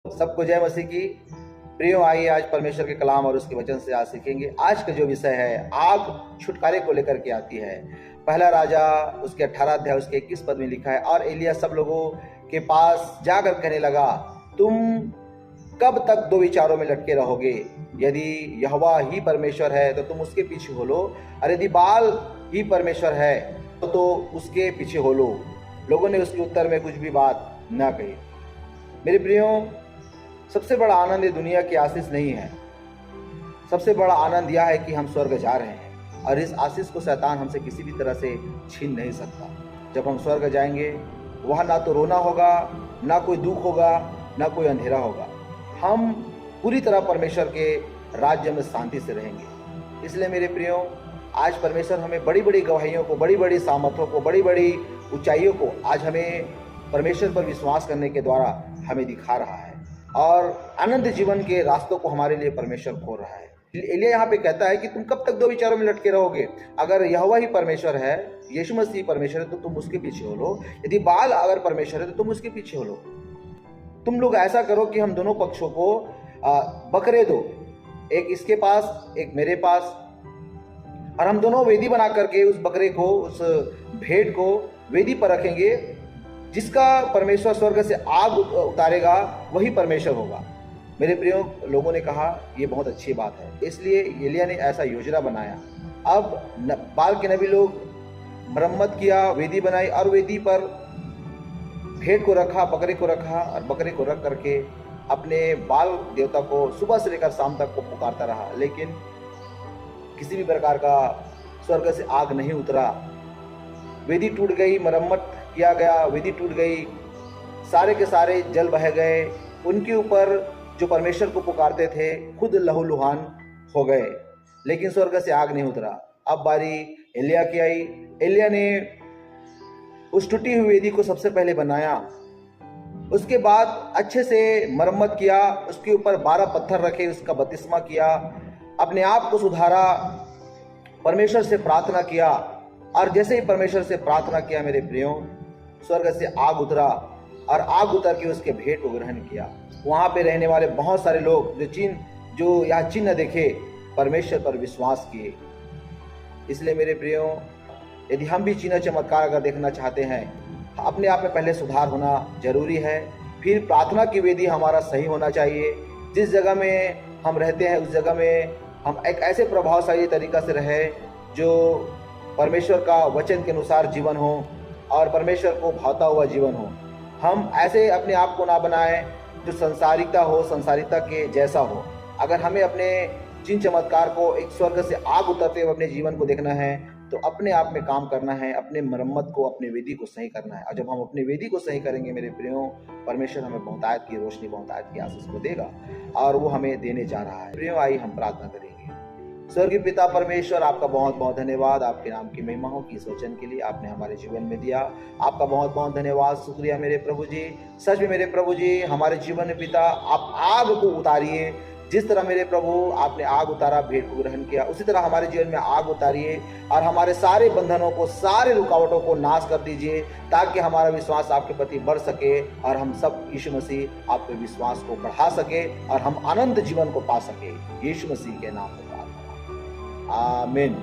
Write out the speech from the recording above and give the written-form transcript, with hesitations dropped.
सबको जय मसीह की। प्रियो, आइए आज परमेश्वर के कलाम और उसके वचन से आज सीखेंगे। आज का जो विषय है, आग छुटकारे को लेकर के आती है। पहला राजा उसके 18 अध्याय उसके 21 पद में लिखा है, और एलिय्याह सब लोगों के पास जाकर कहने लगा, तुम कब तक दो विचारों में लटके रहोगे? यदि यहोवा ही परमेश्वर है तो तुम उसके पीछे हो लो, और यदि बाल ही परमेश्वर है तो उसके पीछे हो लो। लोगों ने उसके उत्तर में कुछ भी बात ना कही। मेरे प्रियो, सबसे बड़ा आनंद ये दुनिया की आशीष नहीं है। सबसे बड़ा आनंद यह है कि हम स्वर्ग जा रहे हैं, और इस आशीष को शैतान हमसे किसी भी तरह से छीन नहीं सकता। जब हम स्वर्ग जाएंगे, वहाँ ना तो रोना होगा, ना कोई दुख होगा, ना कोई अंधेरा होगा। हम पूरी तरह परमेश्वर के राज्य में शांति से रहेंगे। इसलिए मेरे प्रियो, आज परमेश्वर हमें बड़ी बड़ी गवाहियों को, बड़ी बड़ी सामर्थ्यों को, बड़ी बड़ी ऊंचाइयों को आज हमें परमेश्वर पर विश्वास करने के द्वारा हमें दिखा रहा है, और आनंद जीवन के रास्तों को हमारे लिए परमेश्वर खोल रहा है। एलिय्याह यहाँ पे कहता है कि तुम कब तक दो विचारों में लटके रहोगे? अगर यहोवा ही परमेश्वर है, यीशु मसीह परमेश्वर है, तो तुम उसके पीछे हो लो। यदि बाल अगर परमेश्वर है तो तुम उसके पीछे हो लो। तुम लोग ऐसा करो कि हम दोनों पक्षों को बकरे दो, एक इसके पास एक मेरे पास, और हम दोनों वेदी बना करके उस बकरे को, उस भेड़ को वेदी पर रखेंगे। जिसका परमेश्वर स्वर्ग से आग उतारेगा वही परमेश्वर होगा। मेरे प्रियो, लोगों ने कहा ये बहुत अच्छी बात है, इसलिए एलिय्याह ने ऐसा योजना बनाया। अब बाल के नबी लोग मरम्मत किया, वेदी बनाई, और वेदी पर भेड़ को रखा, बकरे को रखा, और बकरे को रख करके अपने बाल देवता को सुबह से लेकर शाम तक को पुकारता रहा, लेकिन किसी भी प्रकार का स्वर्ग से आग नहीं उतरा। वेदी टूट गई, मरम्मत किया गया, वेदी टूट गई, सारे के सारे जल बह गए। उनके ऊपर जो परमेश्वर को पुकारते थे खुद लहूलुहान हो गए, लेकिन स्वर्ग से आग नहीं उतरा। अब बारी एलिय्याह की आई। एलिय्याह ने उस टूटी हुई वेदी को सबसे पहले बनाया, उसके बाद अच्छे से मरम्मत किया, उसके ऊपर 12 पत्थर रखे, उसका बपतिस्मा किया, अपने आप को सुधारा, परमेश्वर से प्रार्थना किया। और जैसे ही परमेश्वर से प्रार्थना किया, मेरे प्रियो, स्वर्ग से आग उतरा, और आग उतर के उसके भेंट को ग्रहण किया। वहाँ पे रहने वाले बहुत सारे लोग जो यहाँ चिन्ह देखे, परमेश्वर पर विश्वास किए। इसलिए मेरे प्रियो, यदि हम भी चिन्ह चमत्कार अगर देखना चाहते हैं, अपने आप में पहले सुधार होना जरूरी है। फिर प्रार्थना की वेदी हमारा सही होना चाहिए। जिस जगह में हम रहते हैं उस जगह में हम एक ऐसे प्रभावशाली तरीका से रहे जो परमेश्वर का वचन के अनुसार जीवन हो, और परमेश्वर को भाता हुआ जीवन हो। हम ऐसे अपने आप को ना बनाएं जो संसारिकता हो, संसारिकता के जैसा हो। अगर हमें अपने चिन्ह चमत्कार को, एक स्वर्ग से आग उतरते हुए अपने जीवन को देखना है, तो अपने आप में काम करना है, अपने मरम्मत को, अपने वेदी को सही करना है। और जब हम अपनी वेदी को सही करेंगे मेरे प्रियो, परमेश्वर हमें बहुतायत की रोशनी, बहुतायत की आशीष को देगा, और वो हमें देने जा रहा है। प्रियो, आइए हम प्रार्थना करेंगे। स्वर्गीय पिता परमेश्वर, आपका बहुत बहुत धन्यवाद, आपके नाम की महिमा हो कि इस वचन के लिए आपने हमारे जीवन में दिया। आपका बहुत बहुत धन्यवाद, शुक्रिया मेरे प्रभु जी। सच में मेरे प्रभु जी, हमारे जीवन में पिता आप आग को उतारिए। जिस तरह मेरे प्रभु आपने आग उतारा, भेंट को ग्रहण किया, उसी तरह हमारे जीवन में आग उतारिए, और हमारे सारे बंधनों को, सारे रुकावटों को नाश कर दीजिए, ताकि हमारा विश्वास आपके प्रति बढ़ सके, और हम सब यीशु मसीह आपके विश्वास को बढ़ा सके, और हम आनंद जीवन को पा सके। यीशु मसीह के नाम में प्रार्थना, आमीन।